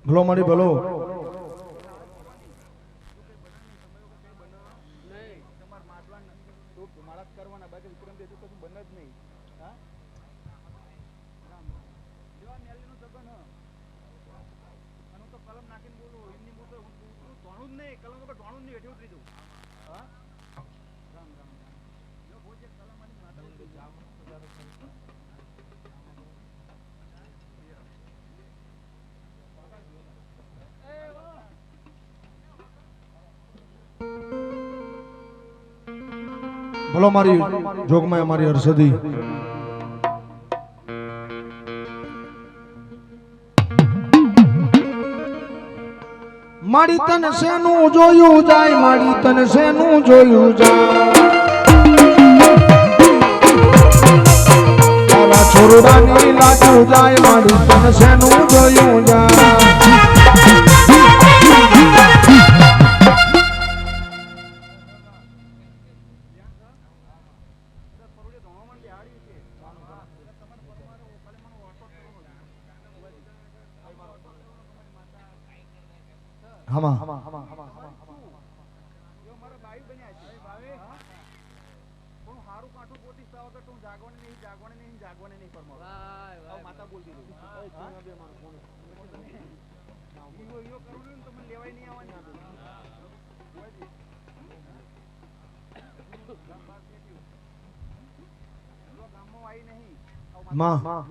ભલો મારી ભલો ભલો મારી જોગમાં અમારી હર્ષદી મારી તને શેનું જોયું જાય મારી તને શેનું જોયું જાય તારા છોરડાની લાજુ જાય મારી તને શેનું જોયું જાય હમા માં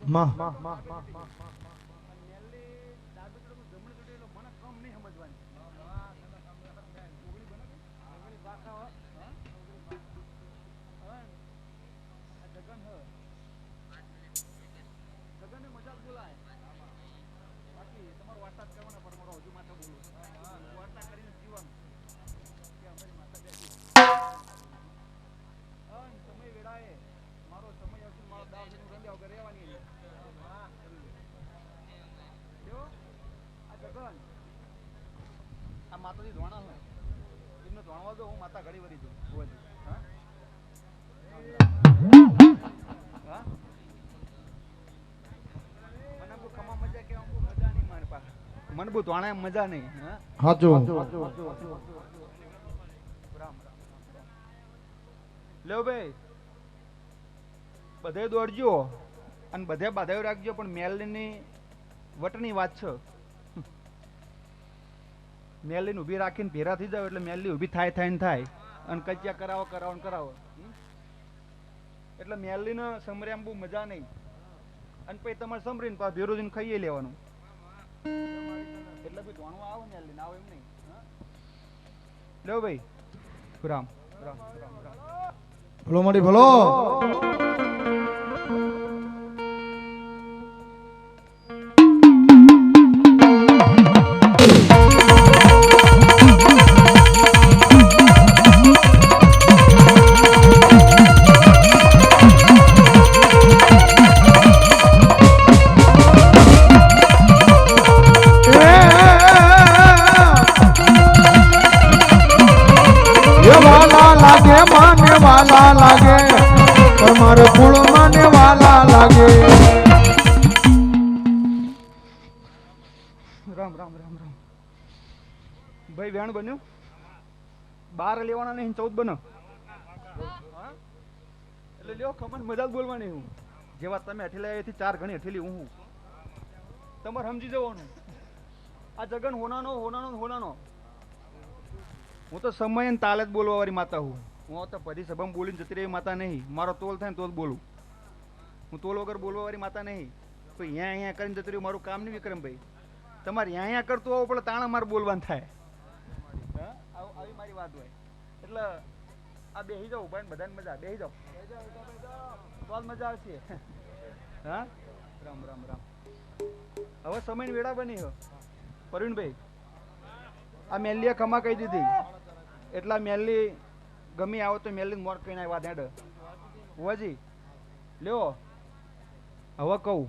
માં માતાજી ધોણા હોય એમને ધોણવા દો હું માતા ઘડી વળી દઉં હા મને બહુ ખમા મજા કે બહુ મજા નહીં મારી પાસે મને બહુ ધોણા મજા નહીં હાચું લ્યો ભાઈ બધે દોડજો અને બધે બાધાયો રાખજો પણ મેલની વટની વાત છે મેલની ઊભી રાખીને ભેરા થઈ જાવ એટલે મેલની ઊભી થાય ને થાય અને કચ્યા કરાવો એટલે મેલની સમર્યામાં બહુ મજા નહીં અને પછી તમારે સમરીને પાછું ભેરું જઈને ખાઈએ લેવાનું એટલે બી ધોણવા આવો મેલની આવો એમ નહીં લ્યો ભાઈ રામ રામ રામ રામ ભલો મારી ભલો વાલા લાગે તમારે ફૂલ મને વાલા લાગે રામ રામ રામ રામ ભાઈ વેણ બન્યું 12 લેવાના નહીં 14 બનો એટલે લ્યો ખમણ મજા જ બોલવાની હું જેવા તમે હઠેલા એથી 4 ગણી હઠેલી હું તમારે સમજી જવાનું આ જગન હોનાનો હું તો સમય અને તાલે જ બોલવા વાળી માતા હું તો બધી સભામાં બોલીને જતી રહી માતા નહીં મારો તોલ થાય ને તો જ બોલું હું તોલ વગર બોલવા વાળી માતા નહીં તો અહીંયા કરીને જતું રહ્યું મારું કામ નહીં વિક્રમભાઈ. તમારે અહીંયા કરતું આવું પડે તાણા મારે બોલવાનું થાય. હા આવી મારી વાત હોય એટલે આ બેસી જાઓ ભાઈ બધાને મજા બેસી જાઓ તો જ મજા આવશે. હા રામ રામ રામ. હવે સમયની વેળા બની હો પ્રવીણભાઈ. આ મેલીએ ખમા કહી દીધી એટલા મેલી ગમી આવો તો મેલી મોર કહીને વાત હેડ હોવાજી લ્યો હવે કહું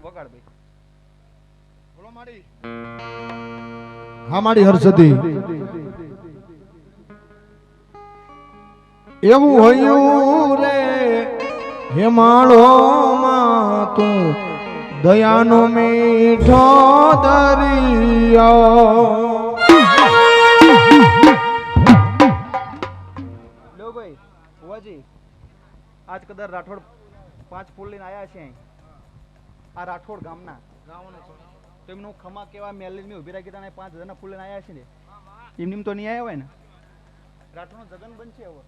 વગાડ ભાઈ બોલો મારી. હા મારી હર્ષદી એવું હયું રે હેમાળો માં તું દયાનો મીઠો દરિયો. લ્યો ભાઈ હોવાજી આજ કદાચ રાઠોડ 5 ફૂલ લઈને આયા છે. આ રાઠોડ ગામના તો એમનું ખમા કેવા મેલી મેં ઉભી રાખી તને 5000 ફૂલ લઈને આયા છે ને એમની તો નહીં આવ્યા હોય ને. રાઠોડનો જગન બનશે હવે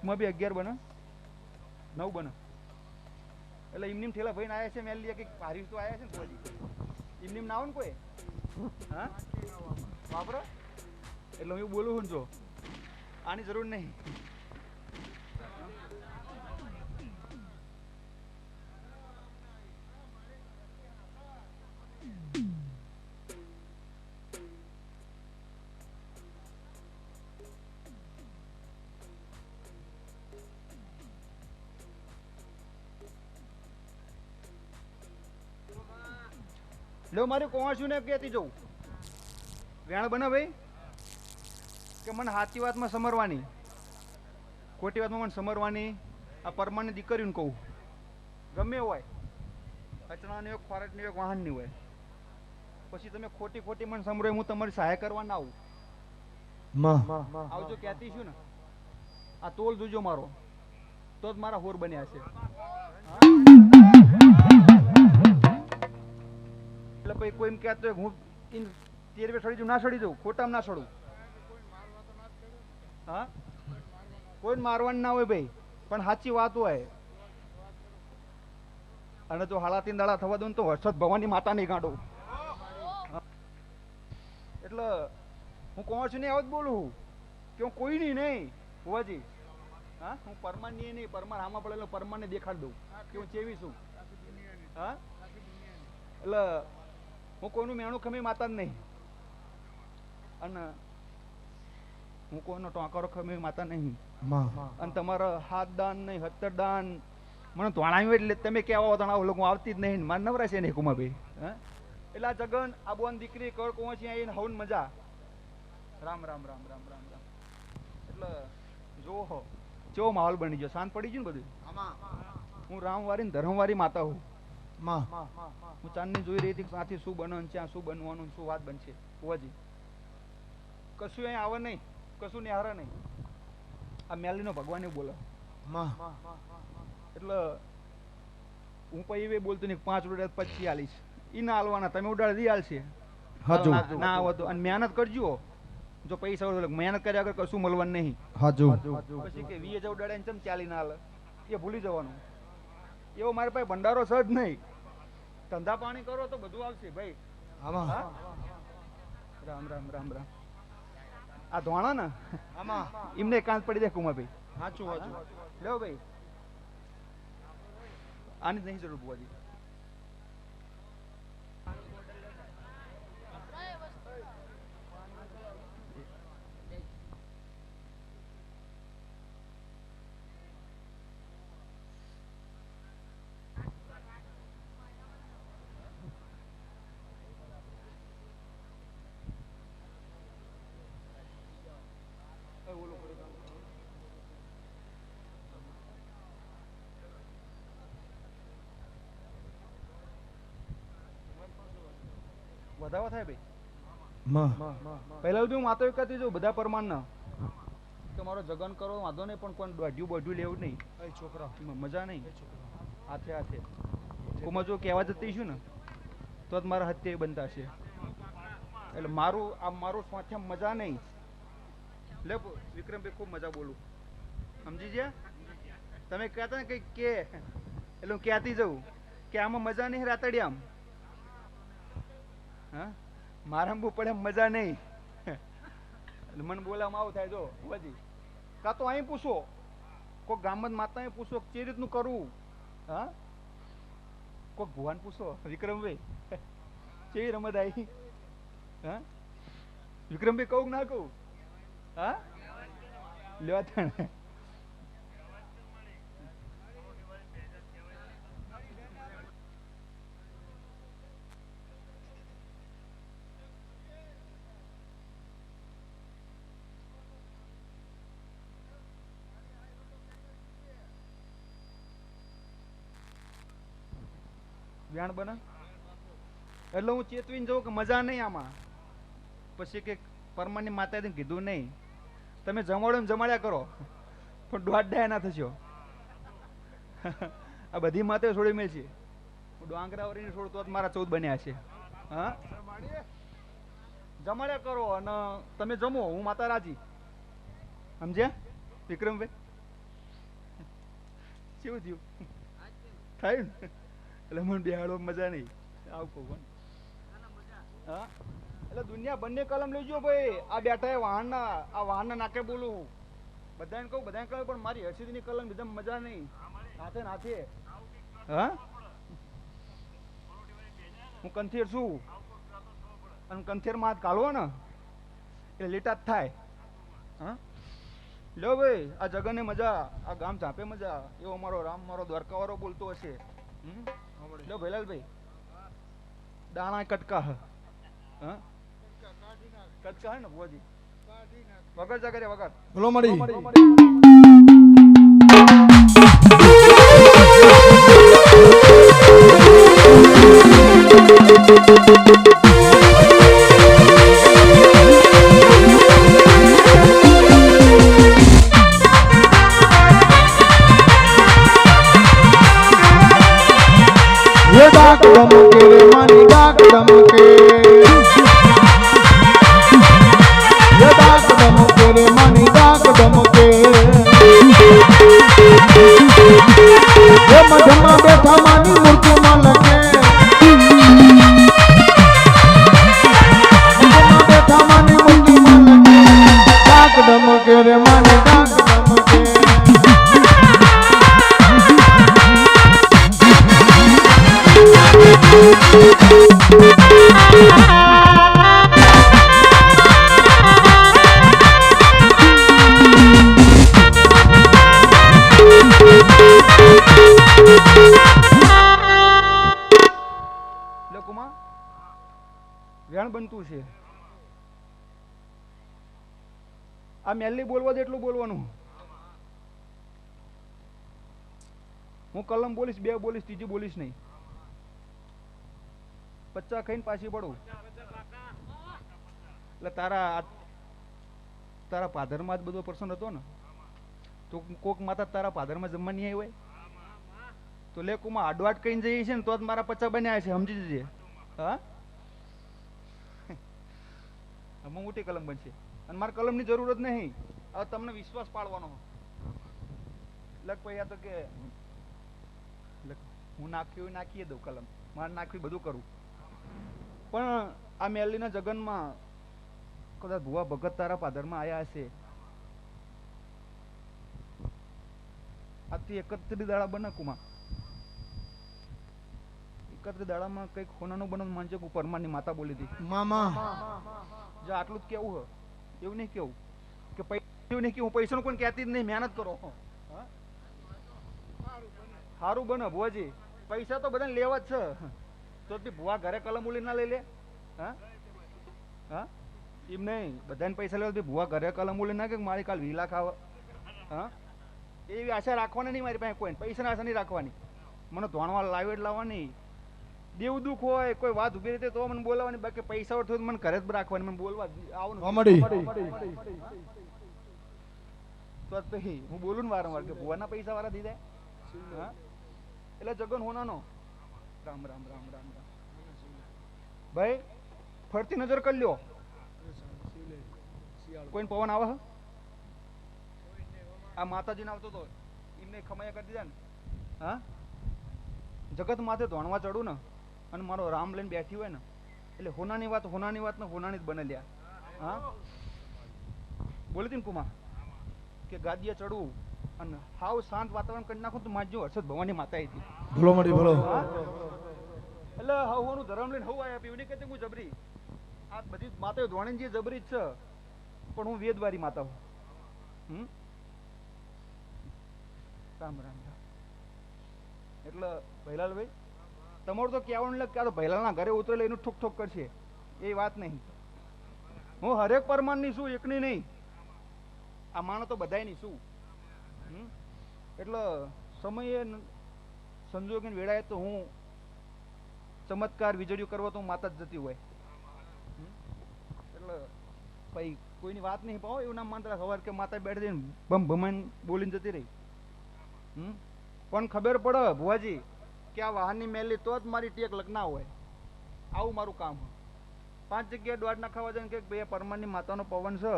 માં બી 11 બને 9 બને એટલે એમની ઠેલા ભાઈ આયા છે મેલી કે પારી તો આયા છે ને તોજી એમની ના આવો ને કોઈ. હા વાપરો એટલે હું બોલું છું જો આની જરૂર નહીં. લો મારી કોણ ને કહેતી જવું વેણ બને ભાઈ કે મને સાચી વાતમાં સમરવાની ખોટી વાતમાં મને સમરવાની. આ પરમાની દીકરીને કહું ગમે હોય અચણાની હોય ખોરાકની હોય વાહનની હોય પછી તમે ખોટી ખોટી મને સમરો હું તમારી સહાય કરવા ના આવું. આવજો કહેતી છું ને આ તોલ જોજો મારો તો જ મારા હોર બન્યા છે. એટલે ભાઈ કોઈ એમ કહેતો હોય હું તેરવે સડી જઉં ના સડી જઉં ખોટામાં ના સડું. હા કોઈ મારવાનું ના હોય ભાઈ પણ સાચી વાત હોય. અને જો 3.5 દાડા થવા દઉં તો હર્ષદ ભવાની માતા નહીં કાઢું. એટલે હું કોણ છું ને આવું જ બોલું કે હું કોઈ નહીં હોવાજી. હા હું પરમાન નહીં પરમાન આમાં પડેલો પરમાનને દેખાડ દઉં કે હું ચેવી છું. હા એટલે હું કોઈનું મેણું ખમી માતા જ નહીં અને હું કોઈનો ટોંકારો ખમી માતા નહીં. અને તમારા 7 દાન નહીં 17 દાન મને ધોણાવ્યું એટલે તમે કેવા ધણાવો લોકો આવતી જ નહીં મારે નવરા છે નહીં કુમાભાઈ. હા એટલે આ જગન આ બોન દીકરી કર કોચી આવીને હવન મજા. રામ રામ રામ રામ રામ રામ. એટલે જો હો કેવો માહોલ બની ગયો શાંત પડી ગયું ને બધું. હું રામવારી ને ધર્મવારી માતા હું. હું ચાંદની જોઈ રહી હતી ત્યાંથી શું બનવાનું છે શું બનવાનું શું વાત બનશે. હોવાજી કશું અહીં આવે નહીં કશું ને હારે નહીં. આ મેલીનો ભગવાન બોલે એટલે હું પછી બોલતો નહીં 5 રૂપિયા 25 આલીશ ઈ ના હાલવાના તમે ઉડાડી હાલશે ના આવો તો. અને મહેનત કરજો જો પૈસા મહેનત કર્યા વગર કશું મળવાનું નહીં. પછી કે 20,000 ઉડાડે ચમ 40 ના હાલે એ ભૂલી જવાનું. એવો મારા પાસે ભંડારો છે જ નહીં. ધંધા પાણી કરો તો બધું આવશે ભાઈ. રામ રામ રામ રામ. આ ધોણા ને એમને કાંત પડી દે કુમાભાઈ. સાચું લ્યો ભાઈ આની જ નહીં જરૂર બુવાજી. વધાવો થાય ભાઈ. પહેલા બી હું માતો કહેતી છું બધા પ્રમાણના કે મારો જગન કરો વાંધો નહીં પણ કોઈ દોઢ્યું બોઢ્યું લેવું નહીં. છોકરા મજા નહીં હાથે હાથે કોમાં જો કહેવા જતી છું ને તો જ મારા હત્યા બનતા છે. એટલે મારું આ મારું સ્વાથ્ય મજા નહીં. લે વિક્રમભાઈ ખૂબ મજા બોલું સમજી ગયા તમે કહેતા ને કંઈક કે એટલે હું ક્યાંથી જઉં કે આમાં મજા નહીં રાતડી આમ હા મારા બહુ પડે મજા નહીં એટલે મને બોલામાં આવું થાય જો ભુવાજી કાં તો અહીં પૂછો કોઈક ગામમાં માતા પૂછો કે રીતનું કરવું હા કોઈક ભુવાન પૂછો વિક્રમભાઈ કેવી રમત આવી હા વિક્રમભાઈ કહું ના કહું હા લેવા તાણ વ્યાણ બને એટલે હું ચેતવીને જઉં કે મજા નહીં આમાં પછી કે પરમાની માતાએ કીધું નહીં તમે જમાડો ને જમાડ્યા કરો પણ દોઢ ડાય ના થશો આ બધી માતાએ છોડી મેળ છે ડાંગરા વરીને છોડ તો મારા 14 બન્યા છે હા જમાડ્યા કરો અને તમે જમો હું માતા રાજી સમજ્યા વિક્રમભાઈ કેવું થયું થાય ને એટલે મને બેહાડો મજા નહીં આવું કહું હા એટલે દુનિયા બંને કલમ લઈ જો ભાઈ આ બેઠા એ વાહનના આ વાહનના નાકે બોલું બધાને કહું બધાને કહું પણ મારી હર્ષિદની કલમ બીજા મજા નહીં હાથે નાથે હા હું કંથેર છું અને કંથેરમાં હાથ કાઢવો ને એટલે લીટા જ થાય હા લો ભાઈ આ જગને મજા આ ગામ ઝાંપે મજા એવો મારો રામ મારો દ્વારકાવાળો બોલતો હશે લો ભૈલાલભાઈ દાણા કટકા હા કટકા હે ને ભુવાજી વગર જગરે વગર બોલો મળી ये डाक धमके रे मानी डाक धमके ये डाक धमके रे मानी डाक धमके ये मधमा बैठा मानी मूर्ति में लगे मधमा बैठा मानी मूर्ति में लगे डाक धमके रे मानी डाक धमके લોકોમાં વ્યાણ બનતું છે આ મેલી બોલવા દે એટલું બોલવાનું હું કલમ બોલીશ બે બોલીશ ત્રીજી બોલીશ નહીં 50 ખાઈને પાછી પડું એટલે તારા પાદરમાં જ બધો પ્રસંગ હતો ને તો કોક માતા તારા પાદરમાં જમવા નહીં આવી હોય તો લે કુમાં આડવાટ કહીને જઈએ છે ને તો જ મારા 50 બન્યા છે સમજી જજે હા મોટી કલમ બનશે અને મારે કલમની જરૂર જ નહીં હવે તમને વિશ્વાસ પાડવાનો લગ પૈયા તો કે હું નાખ્યું નાખીએ દઉં કલમ મારે નાખવી બધું કરું પણ આ મેલીના જગનમાં કદાચ ભુવા ભગત તારા પાદરમાં આવ્યા હશે આજથી 31 દાડા બને કુમા 31 દાડામાં કઈક ખોનાનું બને માનજો કે પરમાની માતા બોલી હતી મામા જો આટલું જ કેવું હે એવું નહીં કેવું કે પૈસા નહીં કેવું પૈસાનું કોઈ કહેતી જ નહીં મહેનત કરો સારું બને ભુવાજી પૈસા તો બધાને લેવા જ છે તો ભુવા ઘરે કલમ ઉલી ના લઈ લે હા હા એમ નહીં બધાને પૈસા લેવા ભુવા ઘરે કલમ ઉલી ના કે મારી કાલ 20 લાખ આવે હા એવી આશા રાખવાની નહીં મારી પાસે કોઈ પૈસાની આશા નહીં રાખવાની મને ધોણવા લાવી લાવવાની દેવું દુઃખ હોય કોઈ વાત ઉભી રીતે તો મને બોલાવવાની બાકી પૈસા વળતો મને ઘરે જ રાખવાની મને બોલવા આવું તો પછી હું બોલું ને વારંવાર કે ભુવાના પૈસા વાળા દીધા હા એટલે જગન હોનાનો રામ રામ રામ રામ રામ ભાઈ ફરતી નજર કરી લ્યો કોઈને પવન આવે આ માતાજીને આવતો તો એમને ખમાયા કરી દીધા ને હા જગત માથે ધોણવા ચડું ને અને મારો રામ લઈને બેઠી હોય ને એટલે હોનાની વાત ને હોનાની જ બને લ્યા. હા બોલી હતી ને કુમા કે ગાદીએ ચડવું અને હાવ શાંત વાતાવરણ કરી નાખું તો માજો હર્ષદ ભવાની માતા હતી. ભલો મળી ભલો. એટલે હવનું ધર્મ લઈને હવ આયા પીવની કહેતી હું જબરી આ બધી માતાઓ ધોણી જે જબરી જ છે પણ હું વેદવારી માતા હું. રામ રામ રામ. એટલે ભૈલાલભાઈ તમારું તો કહેવાનું લાગે કે આ તો ભૈલાલના ઘરે ઉતરેલો એનું ઠોક ઠોક કરશે એ વાત નહીં. હું હરેક પરમાણની છું એકની નહીં. આ માણસ તો બધાયની છું. એટલે સમયે સંજોગીને વેળાએ તો હું ચમત્કાર વીજળીઓ કરવા તો હું માતા જ જતી હોય. એટલે ભાઈ કોઈની વાત નહીં પાવો એવું નામ માનતા ખબર કે માતા બેઠી જઈને બમ ભમાઈને બોલીને જતી રહી. પણ ખબર પડે ભુવાજી કે આ વાહનની મેલી તો જ મારી ટેક લગ્ના હોય. આવું મારું કામ. 5 જગ્યાએ દોડ ના ખાવા જાય કે ભાઈ પરમાણની માતાનો પવન છે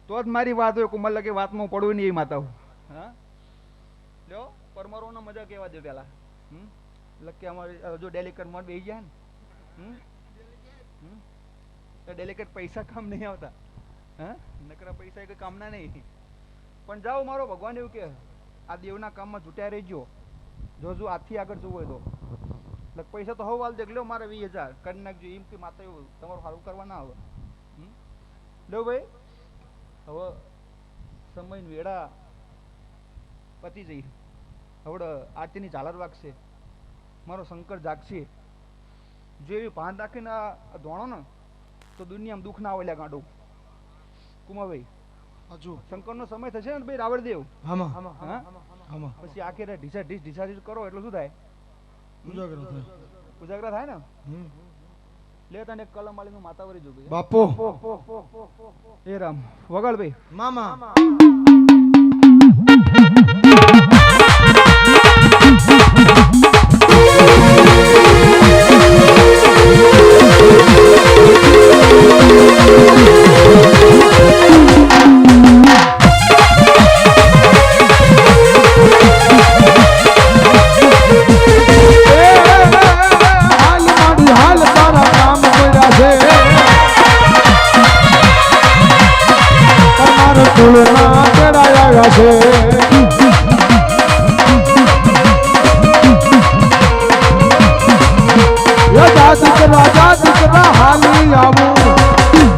તો જ મારી વાત હોય. કુમાર લગે વાતમાં હું પડવું નહીં એ માતા હું. હા લ્યો પરમારોના મજા કેવા દે પેલા. લકે અમારી જો ડેલિકેટ માં બેસી જાય ને તો ડેલિકેટ પૈસા કામ નહીં આવતા. હા નકરા પૈસા એક કામના નહીં. પણ જાઓ મારો ભગવાન એવું કે આ દેવના કામમાં જૂટ્યા રહેજો. જો આથી આગળ જવું હોય તો એટલે પૈસા તો હવ હાલ દેખ મારે 20,000 કરી નાખજો એમ કે માતા એવું તમારું સારું કરવા ના આવે. લો ભાઈ હવે સમય વેળા પતી જઈ. હવે આરતીની ઝાલર વાગશે. મારો શંકર જાગશે. જો એવી ભાન રાખીને આ ધોણો ને તો દુનિયામાં દુઃખ ના આવેલા ગાંડું. કુમાભાઈ શંકરનો સમય થશે ને ભાઈ રાવળદેવ પછી આખી ઢીસા કરો એટલે શું થાય? ઉજાગરા થાય ને. લે તને એક કલમ વાળી નું માતાવરી જો બાપો એ રામ વગાડ ભાઈ મામા.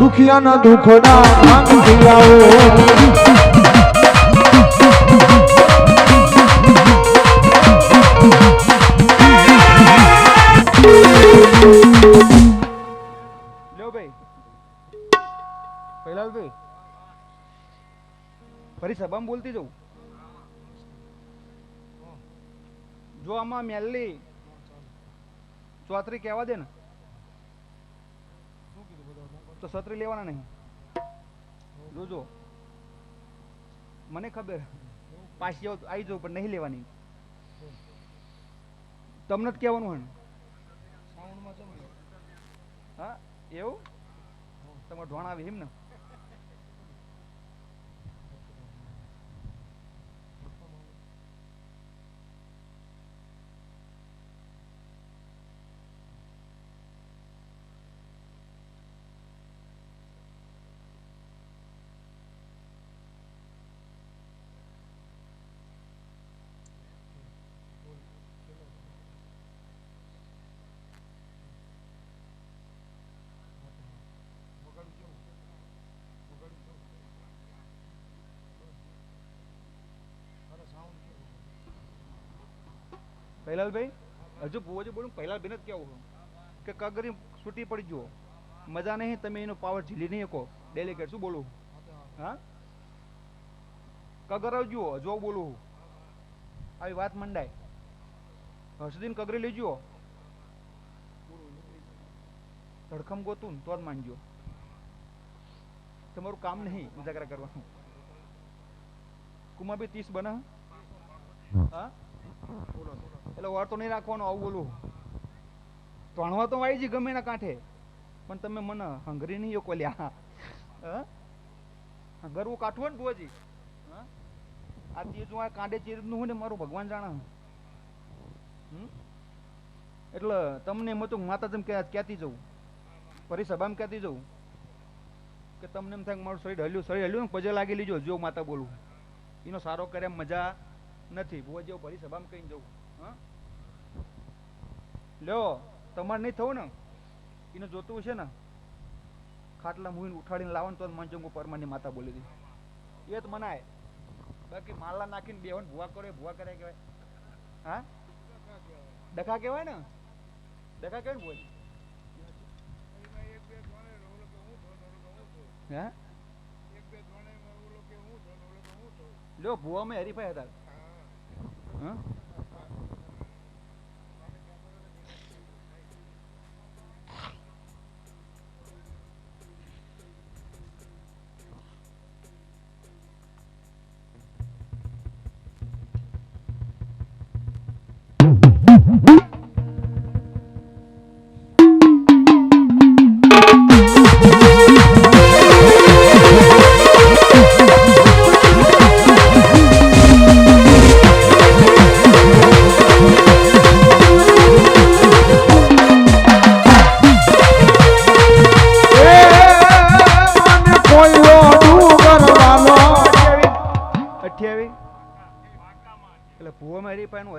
દુખિયાના દુખડા ભાંગી આવો. લ્યો ભાઈ પહેલા ભાઈ ફરી સભામાં બોલતી જવું. જો આમાં મેલ્લી ચોતરી કહેવા દે ને તો છત્રી લેવાના નહીં. જોજો મને ખબર પાછી આવી જાઉં પણ નહીં લેવાની. તમને જ કહેવાનું હોય. હા એવું તમારે ઢોણ આવી એમ ને. પહેલાલભાઈ હજુ ભુવાજી બોલું પહેલાલભાઈને જ કેવું કે કગરી છૂટી પડી જુઓ મજા નહીં તમે એનો પાવર ઝીલી નહીં શકો. ડેલિકેટ શું બોલું? હા કગર જુઓ જો બોલું આવી વાત મંડાય. હર્ષદીન કગરી લઈ જુઓ ધડખમ ગોતું તો જ માનજો. તમારું કામ નહીં ઉજાગરા કરવાનું. કુમાર ભાઈ 30 બના. હા એટલે વાર તો નહીં રાખવાનો. આવું બોલું ભણવા તો આવી જ ગમે ના કાંઠે પણ તમે મને હંગરી નહીં કોલ્યા. હંગરવું કાઠવું ને ભુવાજી. આ ચીજ કાંડે ચીજ નું હોય ને મારું ભગવાન જાણે. હમ? એટલે તમને એમ હતું માતા તેમ ક્યાંથી જવું ફરી સભામાં ક્યાંથી જવું કે તમને એમ થાય કે મારું શરીર હલ્યું ને પજે લાગી લીજો જો માતા બોલું એનો સારો કરે એમ મજા નથી ભુવા જેવું ફરી સભામાં કઈ જવું હા લ્યો તમારે નહીં થવું ને એને જોતું છે ને ખાટલા મૂવીને ઉઠાડીને લાવો ને તો મંચંગુ પરમાની માતા બોલી દી એ જ મનાય બાકી માલા નાખીને બેહોન ભુવા કરે કહેવાય હા ડખા કહેવાય ને ડખા કહેવાય ને ભુવાજી હે લ્યો ભુવામાં હરીફાઈ હતા હા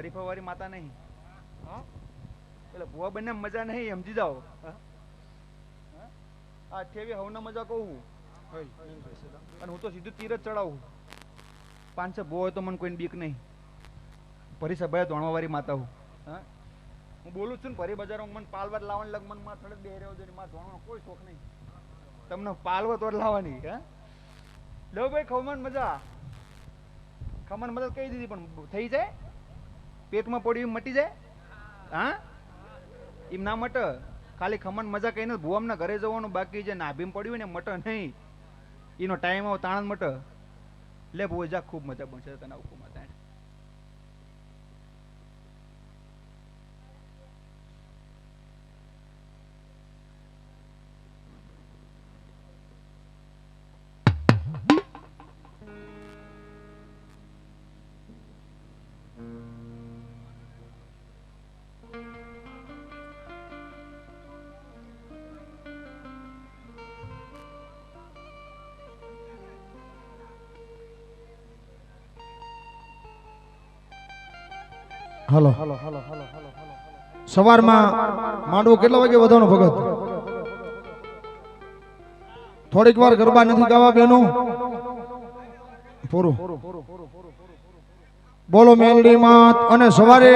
હરીફા વાળી માતા નહીં એટલે ભુવા બંને મજા નહીં સમજી જાઓ આ 28 હવના મજા કહું અને હું તો સીધું તીર જ ચડાવું 500 ભુવા હોય તો મને કોઈને બીક નહીં ફરી સભાએ ધોણવા વાળી માતા હું હા હું બોલું છું ને ફરી બજારમાં મને પાલવત લાવવાની લગ મને માં થોડે બે રહ્યો છે માં ધોણવાનો કોઈ શોખ નહીં તમને પાલવત ઓર લાવવાની હે લો ભાઈ ખમણ મજા કહી દીધી પણ થઈ જાય પેટમાં પડ્યું મટી જાય હા એમ ના મટ ખાલી ખમણ મજા કહીને ભુવામના ઘરે જવાનું બાકી જે નાભીમ પડ્યું ને મટ નહીં એનો ટાઈમ આવો તાણ મટ લે ભુવા જા ખૂબ મજા બનશે તને આવું મજા હાલો સવારમાં માંડવો કેટલા વાગે વધવાનો ભગત થોડીક વાર ગરબા નથી ગાવા બેનો પૂરું બોલો મેલડી માત અને સવારે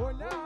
બોલ્યા